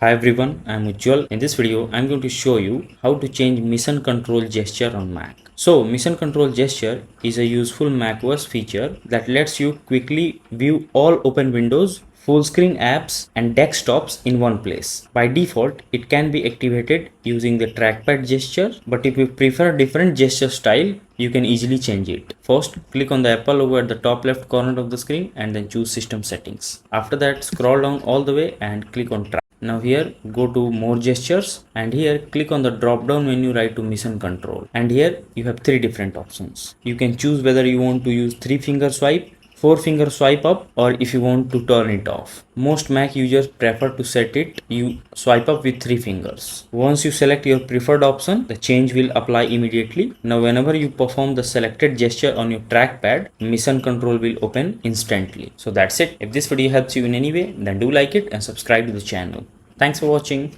Hi everyone, I'm Ujjwal. In this video, I'm going to show you how to change mission control gesture on Mac. So, mission control gesture is a useful macOS feature that lets you quickly view all open windows, full screen apps and desktops in one place. By default, it can be activated using the trackpad gesture, but if you prefer a different gesture style, you can easily change it. First, click on the Apple logo at the top left corner of the screen and then choose system settings. After that, scroll down all the way and click on track. Now here go to more gestures and here click on the drop down menu right to mission control, and here you have three different options. You can choose whether you want to use 3-finger swipe, 4-finger swipe up, or if you want to turn it off. Most Mac users prefer to set it you swipe up with 3 fingers. Once you select your preferred option, the change will apply immediately. Now whenever you perform the selected gesture on your trackpad, mission control will open instantly. So that's it. If this video helps you in any way, then do like it and subscribe to the channel. Thanks for watching.